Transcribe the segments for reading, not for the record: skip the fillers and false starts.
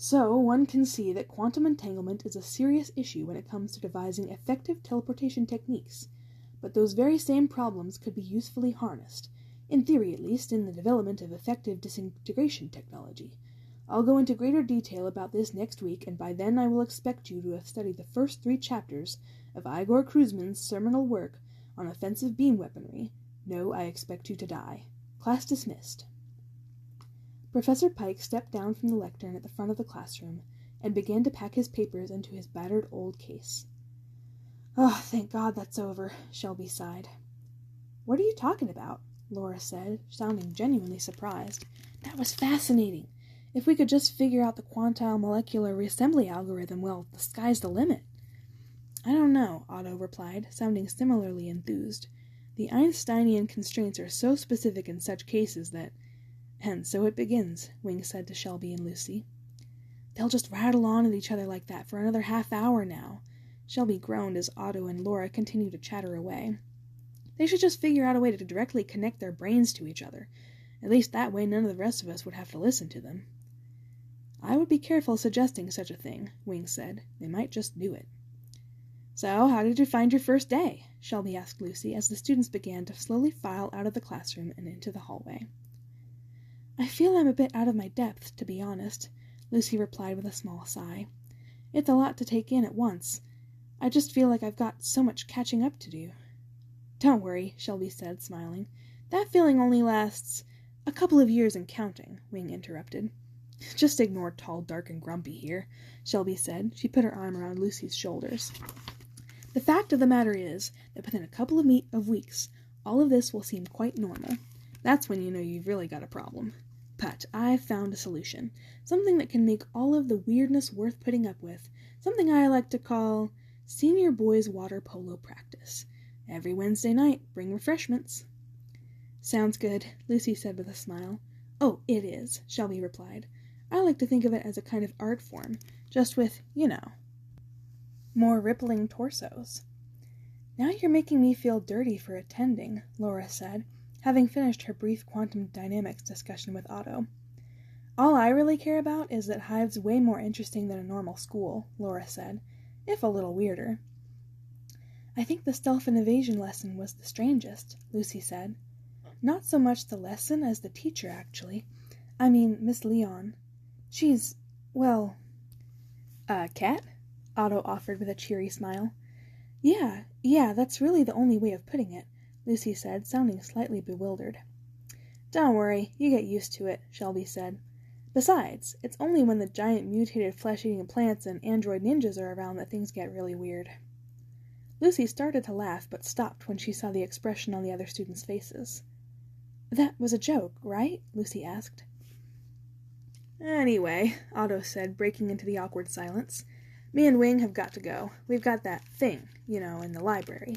So, one can see that quantum entanglement is a serious issue when it comes to devising effective teleportation techniques, but those very same problems could be usefully harnessed, in theory at least, in the development of effective disintegration technology. I'll go into greater detail about this next week, and by then I will expect you to have studied the first 3 chapters of Igor Kruzman's seminal work on offensive beam weaponry. No, I expect you to die. Class dismissed. Professor Pike stepped down from the lectern at the front of the classroom and began to pack his papers into his battered old case. "Oh, thank God that's over," Shelby sighed. "What are you talking about?" Laura said, sounding genuinely surprised. "That was fascinating. If we could just figure out the quantile molecular reassembly algorithm, well, the sky's the limit." "I don't know," Otto replied, sounding similarly enthused. "The Einsteinian constraints are so specific in such cases that—" "And so it begins," Wing said to Shelby and Lucy. "They'll just rattle on at each other like that for another half-hour now." Shelby groaned as Otto and Laura continued to chatter away. "They should just figure out a way to directly connect their brains to each other. At least that way none of the rest of us would have to listen to them." "I would be careful suggesting such a thing," Wing said. "They might just do it." "So, how did you find your first day?" Shelby asked Lucy as the students began to slowly file out of the classroom and into the hallway. "I feel I'm a bit out of my depth, to be honest," Lucy replied with a small sigh. "It's a lot to take in at once. I just feel like I've got so much catching up to do." "Don't worry," Shelby said, smiling. "That feeling only lasts a couple of years and counting," Wing interrupted. "Just ignore tall, dark, and grumpy here," Shelby said. She put her arm around Lucy's shoulders. "The fact of the matter is that within a couple of weeks, all of this will seem quite normal. That's when you know you've really got a problem. But I've found a solution. Something that can make all of the weirdness worth putting up with. Something I like to call Senior Boys Water Polo Practice. Every Wednesday night, bring refreshments." "Sounds good," Lucy said with a smile. "Oh, it is," Shelby replied. "I like to think of it as a kind of art form, just with, more rippling torsos." "Now you're making me feel dirty for attending," Laura said, having finished her brief quantum dynamics discussion with Otto. "All I really care about is that Hive's way more interesting than a normal school," Laura said, if a little weirder. "I think the stealth and evasion lesson was the strangest," Lucy said. "Not so much the lesson as the teacher, actually. I mean, Miss Leon. She's, well—" "A cat?" Otto offered with a cheery smile. Yeah, that's really the only way of putting it," Lucy said, sounding slightly bewildered. "Don't worry, you get used to it," Shelby said. "Besides, it's only when the giant mutated flesh-eating plants and android ninjas are around that things get really weird." Lucy started to laugh, but stopped when she saw the expression on the other students' faces. "That was a joke, right?" Lucy asked. "Anyway," Otto said, breaking into the awkward silence, "me and Wing have got to go. We've got that thing, in the library."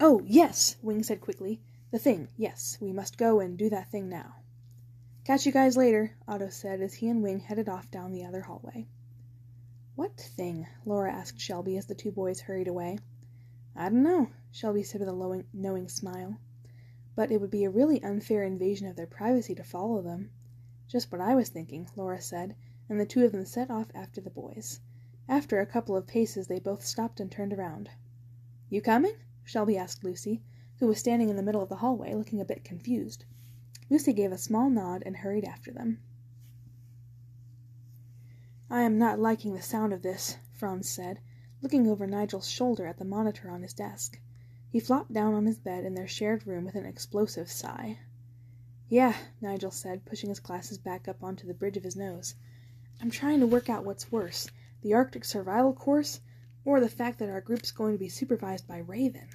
"Oh, yes," Wing said quickly. "The thing, yes. We must go and do that thing now." "Catch you guys later," Otto said as he and Wing headed off down the other hallway. "What thing?" Laura asked Shelby as the 2 boys hurried away. "I don't know," Shelby said with a knowing smile. "But it would be a really unfair invasion of their privacy to follow them." "Just what I was thinking," Laura said, and the 2 of them set off after the boys. After a couple of paces they both stopped and turned around. "You coming?" Shelby asked Lucy, who was standing in the middle of the hallway, looking a bit confused. Lucy gave a small nod and hurried after them. "I am not liking the sound of this," Franz said, looking over Nigel's shoulder at the monitor on his desk. He flopped down on his bed in their shared room with an explosive sigh. "Yeah," Nigel said, pushing his glasses back up onto the bridge of his nose. "I'm trying to work out what's worse, the Arctic survival course, or the fact that our group's going to be supervised by Raven."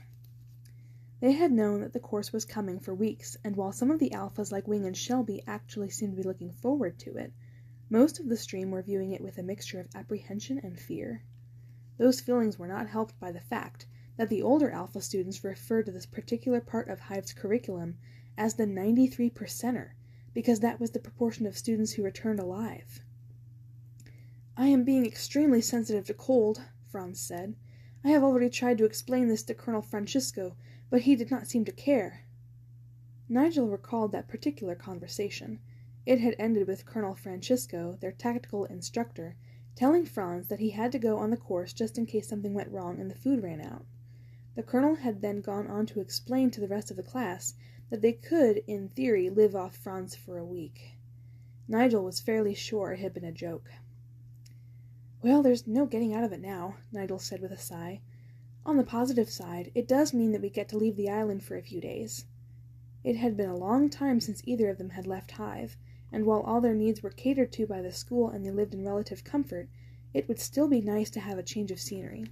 They had known that the course was coming for weeks, and while some of the alphas like Wing and Shelby actually seemed to be looking forward to it, most of the stream were viewing it with a mixture of apprehension and fear. Those feelings were not helped by the fact that the older alpha students referred to this particular part of Hive's curriculum as the 93%er, because that was the proportion of students who returned alive. "I am being extremely sensitive to cold," Franz said. "I have already tried to explain this to Colonel Francisco, but he did not seem to care." Nigel recalled that particular conversation. It had ended with Colonel Francisco, their tactical instructor, telling Franz that he had to go on the course just in case something went wrong and the food ran out. The colonel had then gone on to explain to the rest of the class that they could, in theory, live off Franz for a week. Nigel was fairly sure it had been a joke. "Well, there's no getting out of it now," Nigel said with a sigh. "On the positive side, it does mean that we get to leave the island for a few days." It had been a long time since either of them had left Hive, and while all their needs were catered to by the school and they lived in relative comfort, it would still be nice to have a change of scenery.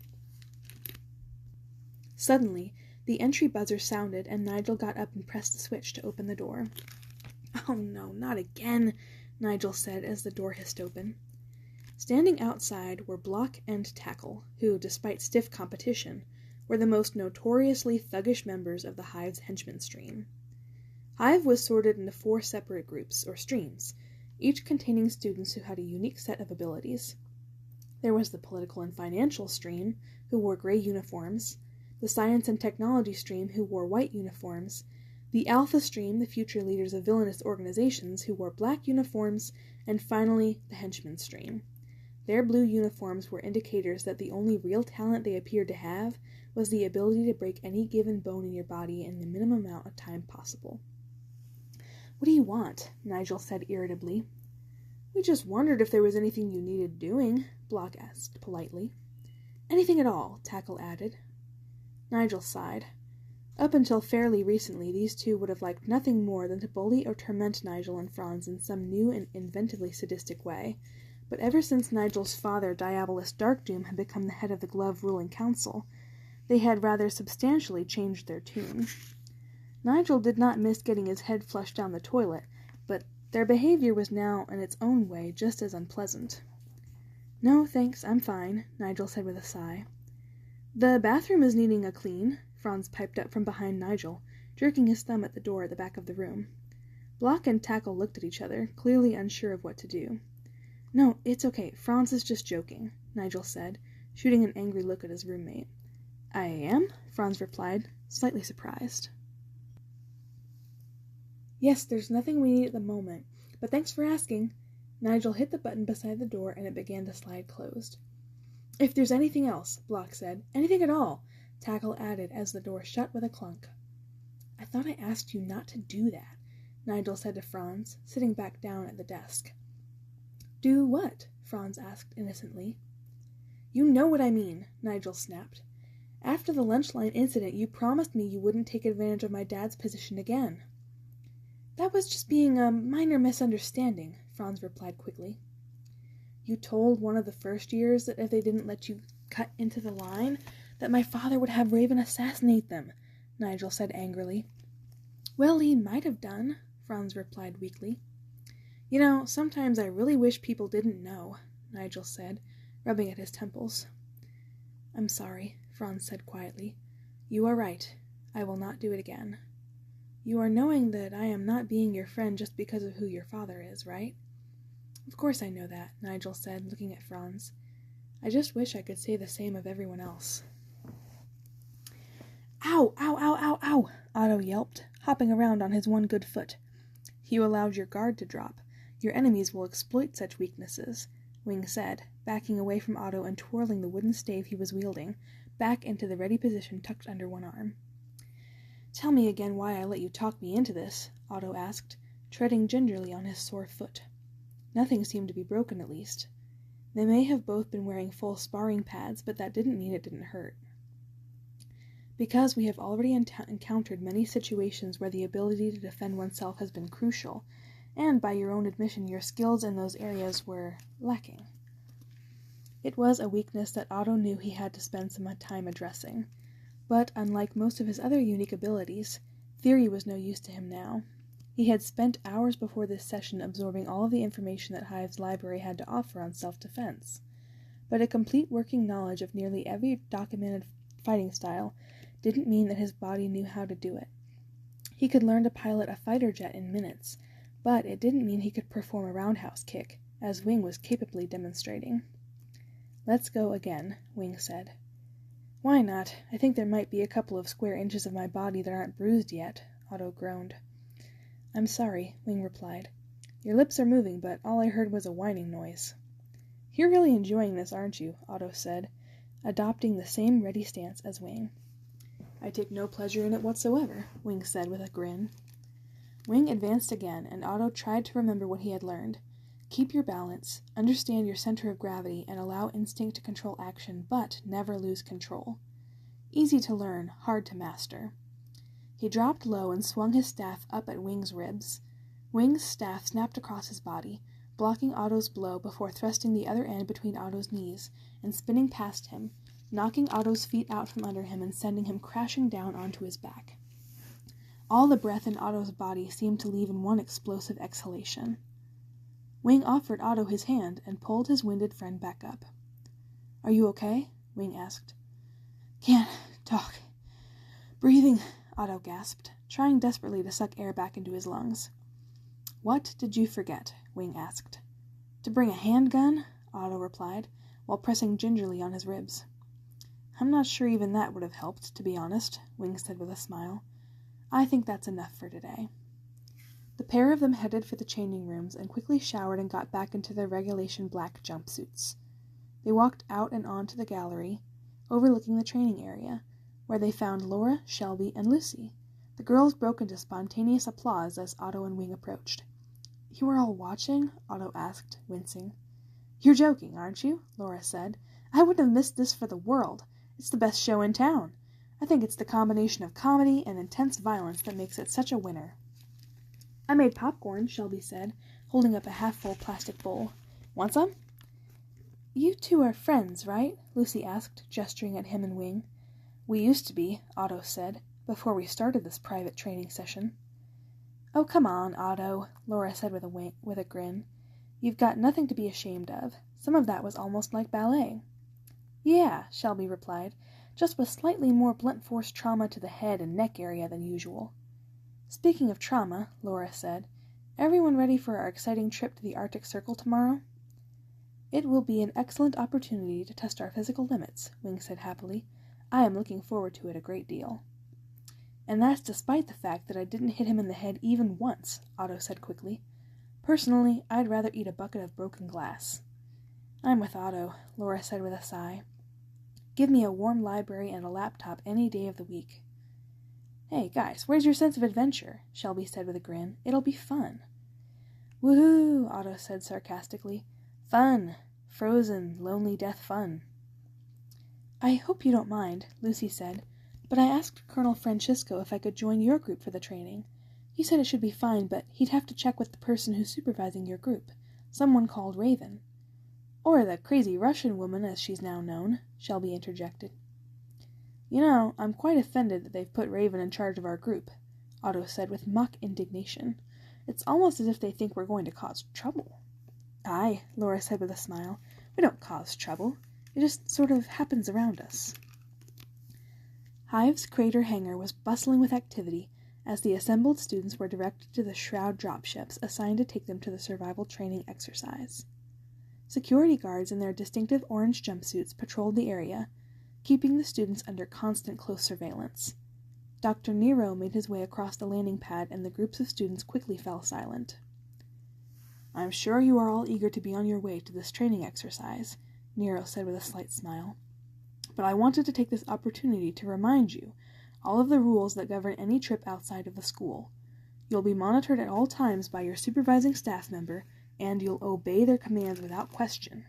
Suddenly, the entry buzzer sounded, and Nigel got up and pressed the switch to open the door. "Oh no, not again," Nigel said as the door hissed open. Standing outside were Block and Tackle, who, despite stiff competition, were the most notoriously thuggish members of the Hive's henchman stream. Hive was sorted into 4 separate groups, or streams, each containing students who had a unique set of abilities. There was the political and financial stream, who wore gray uniforms, the science and technology stream, who wore white uniforms, the alpha stream, the future leaders of villainous organizations, who wore black uniforms, and finally, the henchman stream. Their blue uniforms were indicators that the only real talent they appeared to have was the ability to break any given bone in your body in the minimum amount of time possible. "What do you want?" Nigel said irritably. "We just wondered if there was anything you needed doing," Block asked politely. "Anything at all," Tackle added. Nigel sighed. Up until fairly recently, these two would have liked nothing more than to bully or torment Nigel and Franz in some new and inventively sadistic way, but ever since Nigel's father, Diabolus Darkdoom, had become the head of the Glove Ruling Council, they had rather substantially changed their tune. Nigel did not miss getting his head flushed down the toilet, but their behavior was now, in its own way, just as unpleasant. "No, thanks, I'm fine," Nigel said with a sigh. "The bathroom is needing a clean," Franz piped up from behind Nigel, jerking his thumb at the door at the back of the room. Block and Tackle looked at each other, clearly unsure of what to do. "No, it's okay, Franz is just joking," Nigel said, shooting an angry look at his roommate. "I am?" Franz replied, slightly surprised. "Yes, there's nothing we need at the moment, but thanks for asking." Nigel hit the button beside the door and it began to slide closed. "If there's anything else," Block said. "Anything at all," Tackle added as the door shut with a clunk. "I thought I asked you not to do that," Nigel said to Franz, sitting back down at the desk. "Do what?" Franz asked innocently. "You know what I mean," Nigel snapped. "After the lunch line incident, you promised me you wouldn't take advantage of my dad's position again." "That was just being a minor misunderstanding," Franz replied quickly. "You told one of the first years that if they didn't let you cut into the line, that my father would have Raven assassinate them," Nigel said angrily. "Well, he might have done," Franz replied weakly. "You know, sometimes I really wish people didn't know," Nigel said, rubbing at his temples. "I'm sorry," Franz said quietly. "You are right. I will not do it again. You are knowing that I am not being your friend just because of who your father is, right?" "Of course I know that," Nigel said, looking at Franz. "I just wish I could say the same of everyone else." "Ow, ow, ow, ow, ow!" Otto yelped, hopping around on his one good foot. "You allowed your guard to drop. Your enemies will exploit such weaknesses," Wing said, backing away from Otto and twirling the wooden stave he was wielding back into the ready position tucked under one arm. "Tell me again why I let you talk me into this," Otto asked, treading gingerly on his sore foot. Nothing seemed to be broken, at least. They may have both been wearing full sparring pads, but that didn't mean it didn't hurt. "Because we have already encountered many situations where the ability to defend oneself has been crucial, and by your own admission your skills in those areas were lacking." It was a weakness that Otto knew he had to spend some time addressing. But, unlike most of his other unique abilities, theory was no use to him now. He had spent hours before this session absorbing all of the information that Hive's library had to offer on self-defense. But a complete working knowledge of nearly every documented fighting style didn't mean that his body knew how to do it. He could learn to pilot a fighter jet in minutes, but it didn't mean he could perform a roundhouse kick, as Wing was capably demonstrating. "Let's go again," Wing said. "Why not? I think there might be a couple of square inches of my body that aren't bruised yet," Otto groaned. "I'm sorry," Wing replied. Your lips are moving, but all I heard was a whining noise. You're really enjoying this, aren't you? Otto said, adopting the same ready stance as Wing. I take no pleasure in it whatsoever, Wing said with a grin. Wing advanced again, and Otto tried to remember what he had learned. Keep your balance, understand your center of gravity, and allow instinct to control action, but never lose control. Easy to learn, hard to master. He dropped low and swung his staff up at Wing's ribs. Wing's staff snapped across his body, blocking Otto's blow before thrusting the other end between Otto's knees and spinning past him, knocking Otto's feet out from under him and sending him crashing down onto his back. All the breath in Otto's body seemed to leave in one explosive exhalation. Wing offered Otto his hand and pulled his winded friend back up. Are you okay? Wing asked. Can't talk. Breathing, Otto gasped, trying desperately to suck air back into his lungs. What did you forget? Wing asked. To bring a handgun? Otto replied, while pressing gingerly on his ribs. I'm not sure even that would have helped, to be honest, Wing said with a smile. I think that's enough for today. The pair of them headed for the changing rooms and quickly showered and got back into their regulation black jumpsuits. They walked out and on to the gallery, overlooking the training area, where they found Laura, Shelby, and Lucy. The girls broke into spontaneous applause as Otto and Wing approached. You were all watching? Otto asked, wincing. You're joking, aren't you? Laura said. I wouldn't have missed this for the world. It's the best show in town. I think it's the combination of comedy and intense violence that makes it such a winner. I made popcorn, Shelby said, holding up a half-full plastic bowl. Want some? You two are friends, right? Lucy asked, gesturing at him and Wing. We used to be, Otto said, before we started this private training session. Oh, come on, Otto, Laura said with a grin. You've got nothing to be ashamed of. Some of that was almost like ballet. Yeah, Shelby replied, just with slightly more blunt force trauma to the head and neck area than usual. Speaking of trauma, Laura said, everyone ready for our exciting trip to the Arctic Circle tomorrow? It will be an excellent opportunity to test our physical limits, Wing said happily. I am looking forward to it a great deal. And that's despite the fact that I didn't hit him in the head even once, Otto said quickly. Personally, I'd rather eat a bucket of broken glass. I'm with Otto, Laura said with a sigh. Give me a warm library and a laptop any day of the week. Hey, guys, where's your sense of adventure? Shelby said with a grin. It'll be fun. Woohoo, Otto said sarcastically. Fun. Frozen, lonely death fun. I hope you don't mind, Lucy said, but I asked Colonel Francisco if I could join your group for the training. He said it should be fine, but he'd have to check with the person who's supervising your group, someone called Raven. Or the crazy Russian woman, as she's now known, Shelby interjected. You know, I'm quite offended that they've put Raven in charge of our group, Otto said with mock indignation. It's almost as if they think we're going to cause trouble. Aye, Laura said with a smile. We don't cause trouble. It just sort of happens around us. Hive's crater hangar was bustling with activity as the assembled students were directed to the Shroud dropships assigned to take them to the survival training exercise. Security guards in their distinctive orange jumpsuits patrolled the area, keeping the students under constant close surveillance. Dr. Nero made his way across the landing pad, and the groups of students quickly fell silent. I'm sure you are all eager to be on your way to this training exercise, Nero said with a slight smile. But I wanted to take this opportunity to remind you all of the rules that govern any trip outside of the school. You'll be monitored at all times by your supervising staff member, and you'll obey their commands without question.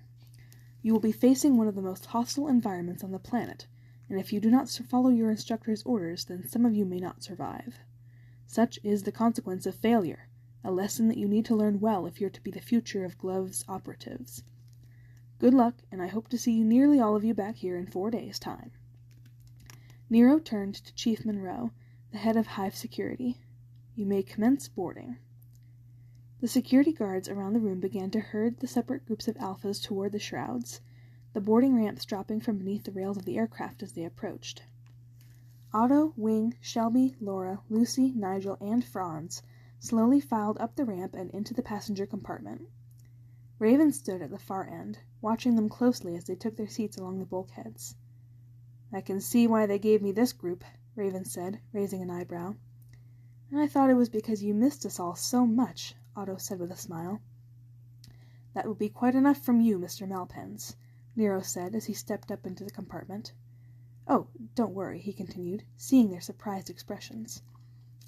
You will be facing one of the most hostile environments on the planet, and if you do not follow your instructor's orders, then some of you may not survive. Such is the consequence of failure, a lesson that you need to learn well if you're to be the future of Glove's operatives. Good luck, and I hope to see you nearly all of you back here in 4 days' time. Nero turned to Chief Monroe, the head of Hive Security. You may commence boarding. The security guards around the room began to herd the separate groups of alphas toward the shrouds, the boarding ramps dropping from beneath the rails of the aircraft as they approached. Otto, Wing, Shelby, Laura, Lucy, Nigel, and Franz slowly filed up the ramp and into the passenger compartment. Raven stood at the far end, watching them closely as they took their seats along the bulkheads. I can see why they gave me this group, Raven said, raising an eyebrow. And I thought it was because you missed us all so much, Otto said with a smile. That will be quite enough from you, Mr. Malpens, Nero said as he stepped up into the compartment. Oh, don't worry, he continued, seeing their surprised expressions.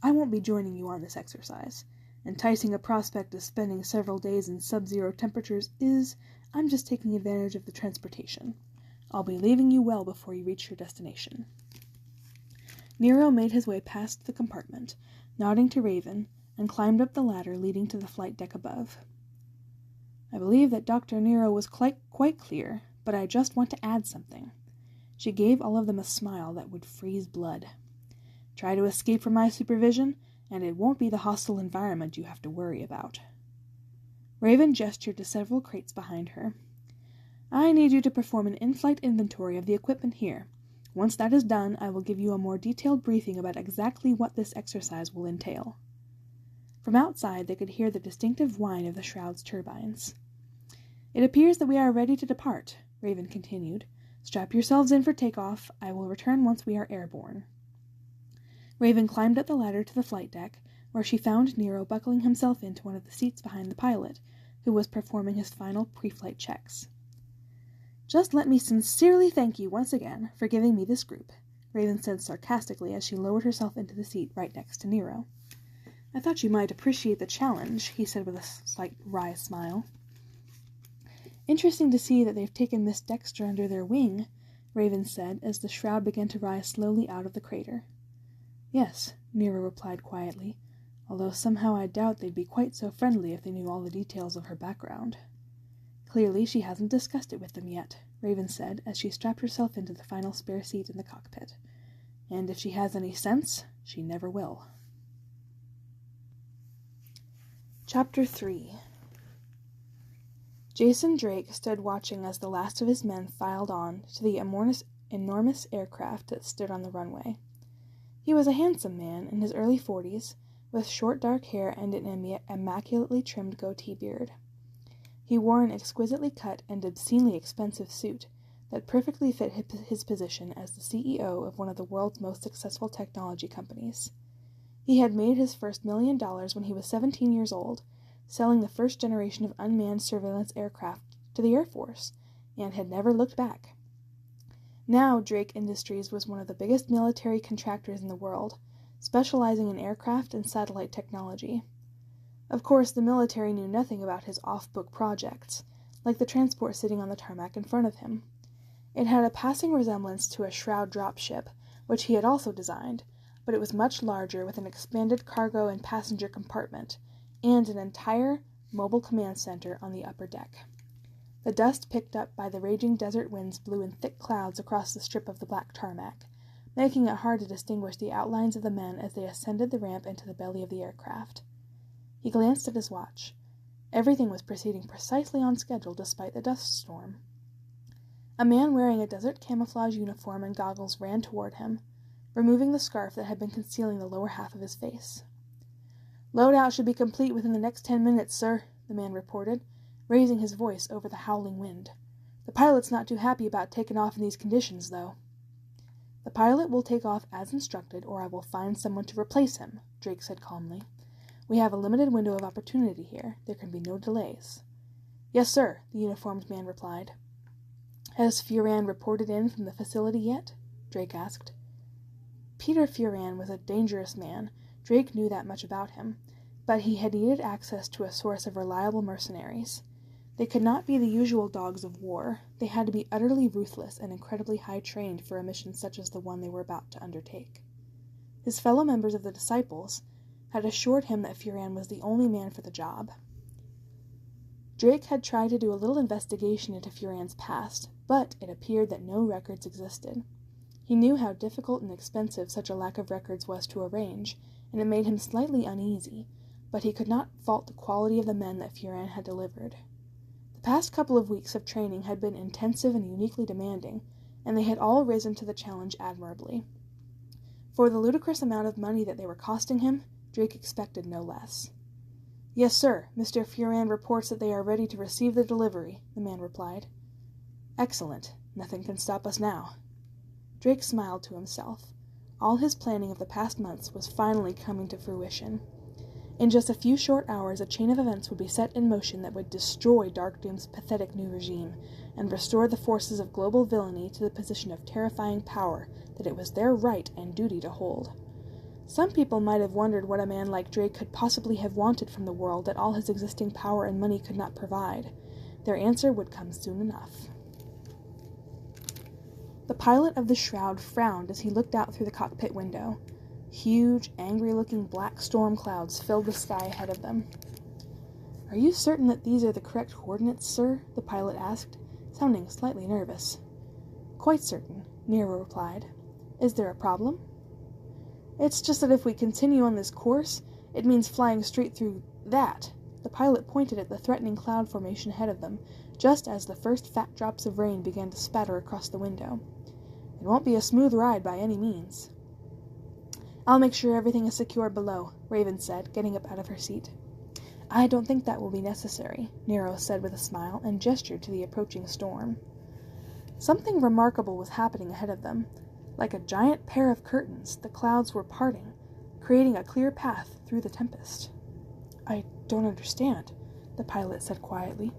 I won't be joining you on this exercise. Enticing a prospect of spending several days in sub-zero temperatures I'm just taking advantage of the transportation. I'll be leaving you well before you reach your destination. Nero made his way past the compartment, nodding to Raven, and climbed up the ladder leading to the flight deck above. I believe that Dr. Nero was quite clear, but I just want to add something. She gave all of them a smile that would freeze blood. Try to escape from my supervision, and it won't be the hostile environment you have to worry about. Raven gestured to several crates behind her. I need you to perform an in-flight inventory of the equipment here. Once that is done, I will give you a more detailed briefing about exactly what this exercise will entail. From outside, they could hear the distinctive whine of the shroud's turbines. It appears that we are ready to depart, Raven continued. Strap yourselves in for takeoff. I will return once we are airborne. Raven climbed up the ladder to the flight deck, where she found Nero buckling himself into one of the seats behind the pilot, who was performing his final pre-flight checks. Just let me sincerely thank you once again for giving me this group, Raven said sarcastically as she lowered herself into the seat right next to Nero. I thought you might appreciate the challenge, he said with a slight wry smile. Interesting to see that they've taken Miss Dexter under their wing, Raven said as the shroud began to rise slowly out of the crater. Yes, Nero replied quietly, although somehow I doubt they'd be quite so friendly if they knew all the details of her background. Clearly she hasn't discussed it with them yet, Raven said as she strapped herself into the final spare seat in the cockpit. And if she has any sense, she never will. Chapter 3. Jason Drake stood watching as the last of his men filed on to the enormous aircraft that stood on the runway. He was a handsome man in his early 40s, with short dark hair and an immaculately trimmed goatee beard. He wore an exquisitely cut and obscenely expensive suit that perfectly fit his position as the CEO of one of the world's most successful technology companies. He had made his first $1 million when he was 17 years old, selling the first generation of unmanned surveillance aircraft to the Air Force, and had never looked back. Now Drake Industries was one of the biggest military contractors in the world, specializing in aircraft and satellite technology. Of course, the military knew nothing about his off-book projects, like the transport sitting on the tarmac in front of him. It had a passing resemblance to a shroud dropship, which he had also designed, but it was much larger with an expanded cargo and passenger compartment, and an entire mobile command center on the upper deck. The dust picked up by the raging desert winds blew in thick clouds across the strip of the black tarmac, making it hard to distinguish the outlines of the men as they ascended the ramp into the belly of the aircraft. He glanced at his watch. Everything was proceeding precisely on schedule despite the dust storm. A man wearing a desert camouflage uniform and goggles ran toward him, removing the scarf that had been concealing the lower half of his face. "Loadout should be complete within the next 10 minutes, sir," the man reported, raising his voice over the howling wind. "The pilot's not too happy about taking off in these conditions, though." "The pilot will take off as instructed, or I will find someone to replace him," Drake said calmly. "We have a limited window of opportunity here. There can be no delays." "Yes, sir," the uniformed man replied. "Has Furan reported in from the facility yet?" Drake asked. Peter Furan was a dangerous man. Drake knew that much about him, but he had needed access to a source of reliable mercenaries. They could not be the usual dogs of war. They had to be utterly ruthless and incredibly high-trained for a mission such as the one they were about to undertake. His fellow members of the Disciples had assured him that Furan was the only man for the job. Drake had tried to do a little investigation into Furan's past, but it appeared that no records existed. He knew how difficult and expensive such a lack of records was to arrange, and it made him slightly uneasy, but he could not fault the quality of the men that Furan had delivered. The past couple of weeks of training had been intensive and uniquely demanding, and they had all risen to the challenge admirably. For the ludicrous amount of money that they were costing him, Drake expected no less. "Yes, sir. Mr. Furan reports that they are ready to receive the delivery," the man replied. "Excellent. Nothing can stop us now." Drake smiled to himself. All his planning of the past months was finally coming to fruition. In just a few short hours, a chain of events would be set in motion that would destroy Dark Doom's pathetic new regime, and restore the forces of global villainy to the position of terrifying power that it was their right and duty to hold. Some people might have wondered what a man like Drake could possibly have wanted from the world that all his existing power and money could not provide. Their answer would come soon enough. The pilot of the Shroud frowned as he looked out through the cockpit window. Huge, angry-looking black storm clouds filled the sky ahead of them. "Are you certain that these are the correct coordinates, sir?" the pilot asked, sounding slightly nervous. "Quite certain," Nero replied. "Is there a problem?" "It's just that if we continue on this course, it means flying straight through that." The pilot pointed at the threatening cloud formation ahead of them, just as the first fat drops of rain began to spatter across the window. "It won't be a smooth ride by any means." "I'll make sure everything is secure below," Raven said, getting up out of her seat. "I don't think that will be necessary," Nero said with a smile, and gestured to the approaching storm. Something remarkable was happening ahead of them. Like a giant pair of curtains, the clouds were parting, creating a clear path through the tempest. "I don't understand," the pilot said quietly.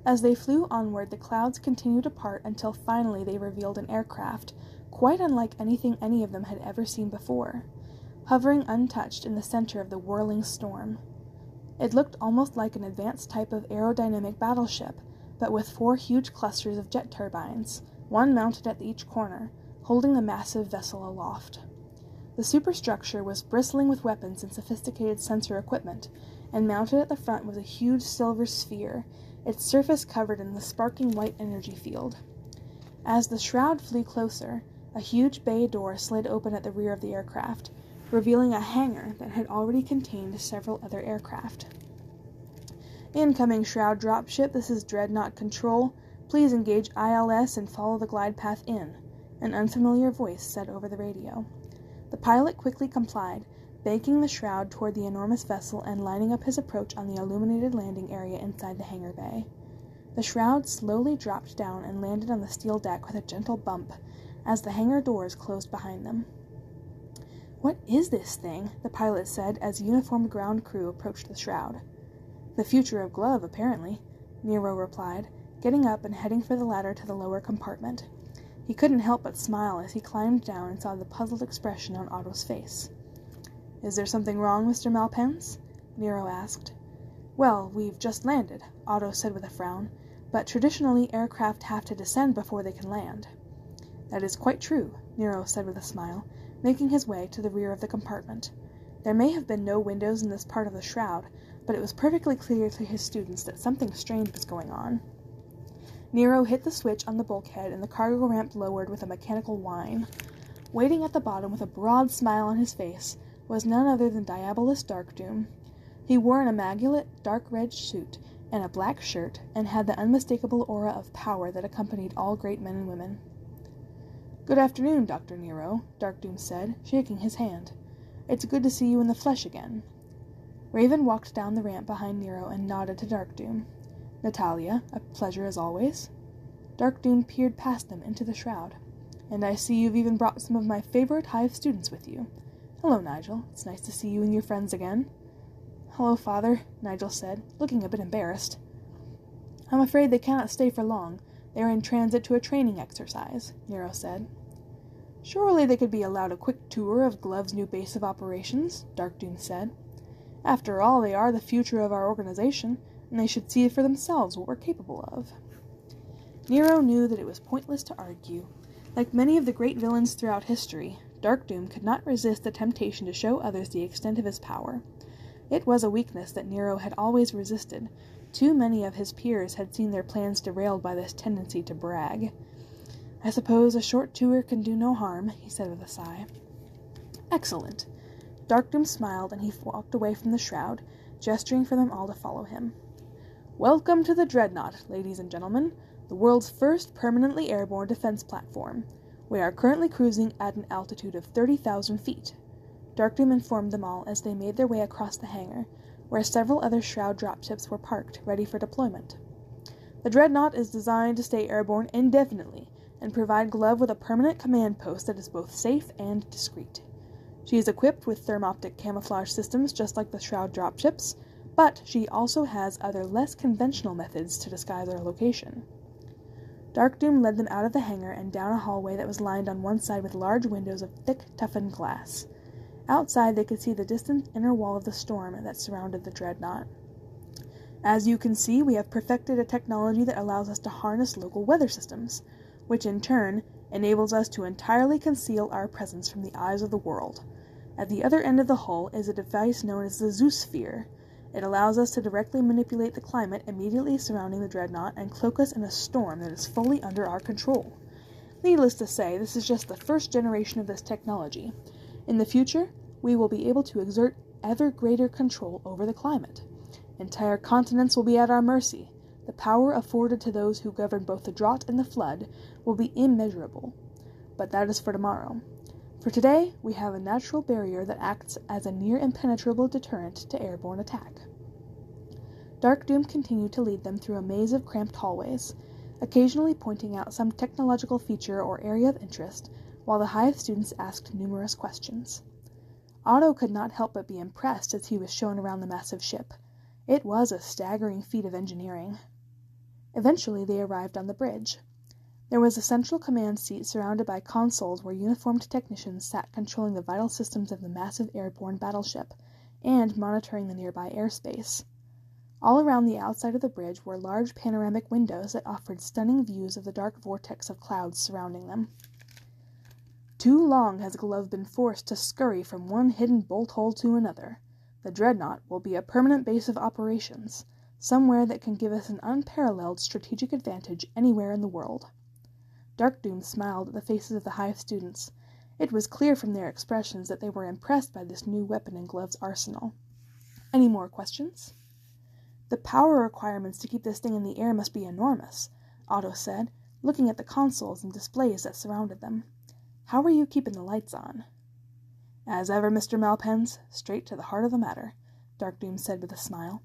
As they flew onward, the clouds continued to part until finally they revealed an aircraft, quite unlike anything any of them had ever seen before, hovering untouched in the center of the whirling storm. It looked almost like an advanced type of aerodynamic battleship, but with 4 huge clusters of jet turbines, one mounted at each corner, holding the massive vessel aloft. The superstructure was bristling with weapons and sophisticated sensor equipment, and mounted at the front was a huge silver sphere, its surface covered in the sparkling white energy field. As the Shroud flew closer, a huge bay door slid open at the rear of the aircraft, revealing a hangar that had already contained several other aircraft. "Incoming Shroud dropship, this is Dreadnought Control. Please engage ILS and follow the glide path in," an unfamiliar voice said over the radio. The pilot quickly complied, banking the Shroud toward the enormous vessel and lining up his approach on the illuminated landing area inside the hangar bay. The Shroud slowly dropped down and landed on the steel deck with a gentle bump as the hangar doors closed behind them. "What is this thing?" the pilot said as uniformed ground crew approached the Shroud. "The future of Glove, apparently," Nero replied, getting up and heading for the ladder to the lower compartment. He couldn't help but smile as he climbed down and saw the puzzled expression on Otto's face. "Is there something wrong, Mr. Malpens?" Nero asked. "Well, we've just landed," Otto said with a frown, "but traditionally aircraft have to descend before they can land." "That is quite true," Nero said with a smile, making his way to the rear of the compartment. There may have been no windows in this part of the Shroud, but it was perfectly clear to his students that something strange was going on. Nero hit the switch on the bulkhead and the cargo ramp lowered with a mechanical whine. Waiting at the bottom with a broad smile on his face was none other than Diabolus Darkdoom. He wore an immaculate dark red suit and a black shirt, and had the unmistakable aura of power that accompanied all great men and women. "Good afternoon, Dr. Nero," Darkdoom said, shaking his hand. "It's good to see you in the flesh again." Raven walked down the ramp behind Nero and nodded to Darkdoom. "Natalia, a pleasure as always." Darkdoom peered past them into the Shroud. "And I see you've even brought some of my favorite Hive students with you. Hello, Nigel. It's nice to see you and your friends again." "Hello, Father," Nigel said, looking a bit embarrassed. "I'm afraid they cannot stay for long. They are in transit to a training exercise," Nero said. "Surely they could be allowed a quick tour of Glove's new base of operations," Darkdoom said. "After all, they are the future of our organization, and they should see for themselves what we're capable of." Nero knew that it was pointless to argue. Like many of the great villains throughout history, Darkdoom could not resist the temptation to show others the extent of his power. It was a weakness that Nero had always resisted. Too many of his peers had seen their plans derailed by this tendency to brag. "I suppose a short tour can do no harm," he said with a sigh. "Excellent." Darkdoom smiled, and he walked away from the Shroud, gesturing for them all to follow him. "Welcome to the Dreadnought, ladies and gentlemen, the world's first permanently airborne defense platform. We are currently cruising at an altitude of 30,000 feet. Darkdoom informed them all as they made their way across the hangar, where several other Shroud dropships were parked, ready for deployment. "The Dreadnought is designed to stay airborne indefinitely, and provide Glove with a permanent command post that is both safe and discreet. She is equipped with thermoptic camouflage systems just like the Shroud dropships, but she also has other less conventional methods to disguise her location. Dark Doom led them out of the hangar and down a hallway that was lined on one side with large windows of thick, toughened glass. Outside, they could see the distant inner wall of the storm that surrounded the Dreadnought. As you can see, we have perfected a technology that allows us to harness local weather systems, which in turn enables us to entirely conceal our presence from the eyes of the world. At the other end of the hull is a device known as the Zoosphere. It allows us to directly manipulate the climate immediately surrounding the Dreadnought and cloak us in a storm that is fully under our control. Needless to say, this is just the first generation of this technology. In the future, we will be able to exert ever greater control over the climate. Entire continents will be at our mercy. The power afforded to those who govern both the drought and the flood will be immeasurable. But that is for tomorrow. For today, we have a natural barrier that acts as a near-impenetrable deterrent to airborne attack. Dark Doom continued to lead them through a maze of cramped hallways, occasionally pointing out some technological feature or area of interest, while the HIVE students asked numerous questions. Otto could not help but be impressed as he was shown around the massive ship. It was a staggering feat of engineering. Eventually, they arrived on the bridge. There was a central command seat surrounded by consoles where uniformed technicians sat controlling the vital systems of the massive airborne battleship and monitoring the nearby airspace. All around the outside of the bridge were large panoramic windows that offered stunning views of the dark vortex of clouds surrounding them. Too long has Glove been forced to scurry from one hidden bolt hole to another. The Dreadnought will be a permanent base of operations, somewhere that can give us an unparalleled strategic advantage anywhere in the world. Dark Doom smiled at the faces of the HIVE students. It was clear from their expressions that they were impressed by this new weapon in Glove's arsenal. Any more questions? The power requirements to keep this thing in the air must be enormous, Otto said, looking at the consoles and displays that surrounded them. How are you keeping the lights on? As ever, Mr. Malpens, straight to the heart of the matter, Dark Doom said with a smile.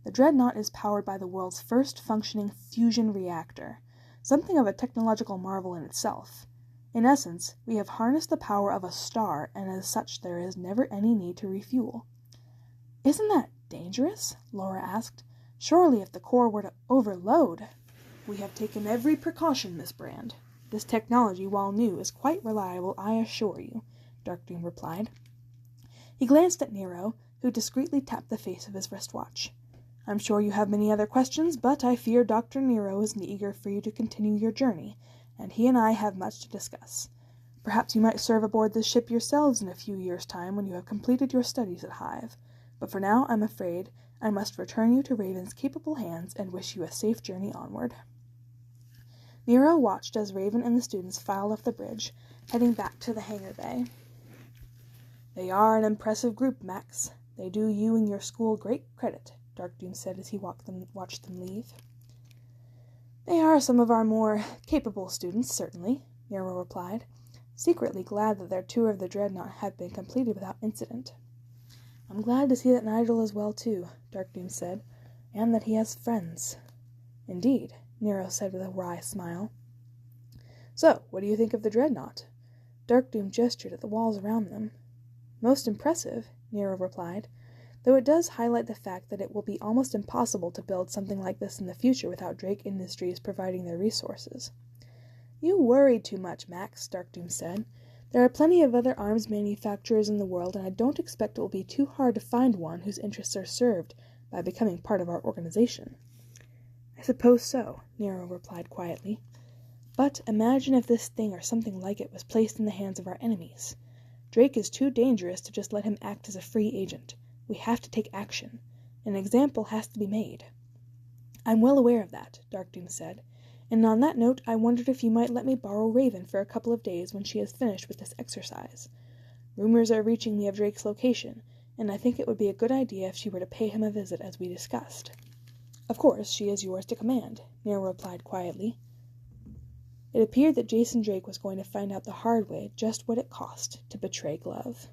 The Dreadnought is powered by the world's first functioning fusion reactor, something of a technological marvel in itself. In essence, we have harnessed the power of a star, and as such there is never any need to refuel. Isn't that dangerous? Laura asked. Surely if the core were to overload. We have taken every precaution, Miss Brand. This technology, while new, is quite reliable, I assure you, Dark Doom replied. He glanced at Nero, who discreetly tapped the face of his wristwatch. I'm sure you have many other questions, but I fear Dr. Nero is eager for you to continue your journey, and he and I have much to discuss. Perhaps you might serve aboard this ship yourselves in a few years' time when you have completed your studies at HIVE. But for now, I'm afraid I must return you to Raven's capable hands and wish you a safe journey onward. Nero watched as Raven and the students filed off the bridge, heading back to the hangar bay. They are an impressive group, Max. They do you and your school great credit, Dark Doom said as he watched them leave. They are some of our more capable students, certainly, Nero replied, secretly glad that their tour of the Dreadnought had been completed without incident. I'm glad to see that Nigel is well, too, Dark Doom said, and that he has friends. Indeed, Nero said with a wry smile. So, what do you think of the Dreadnought? Dark Doom gestured at the walls around them. Most impressive, Nero replied, though it does highlight the fact that it will be almost impossible to build something like this in the future without Drake Industries providing their resources. You worry too much, Max, Dark Doom said. There are plenty of other arms manufacturers in the world, and I don't expect it will be too hard to find one whose interests are served by becoming part of our organization. I suppose so, Nero replied quietly. But imagine if this thing or something like it was placed in the hands of our enemies. Drake is too dangerous to just let him act as a free agent. We have to take action. An example has to be made. I'm well aware of that, Dark Doom said. And on that note, I wondered if you might let me borrow Raven for a couple of days when she has finished with this exercise. Rumors are reaching me of Drake's location, and I think it would be a good idea if she were to pay him a visit as we discussed. Of course, she is yours to command, Nero replied quietly. It appeared that Jason Drake was going to find out the hard way just what it cost to betray Glove.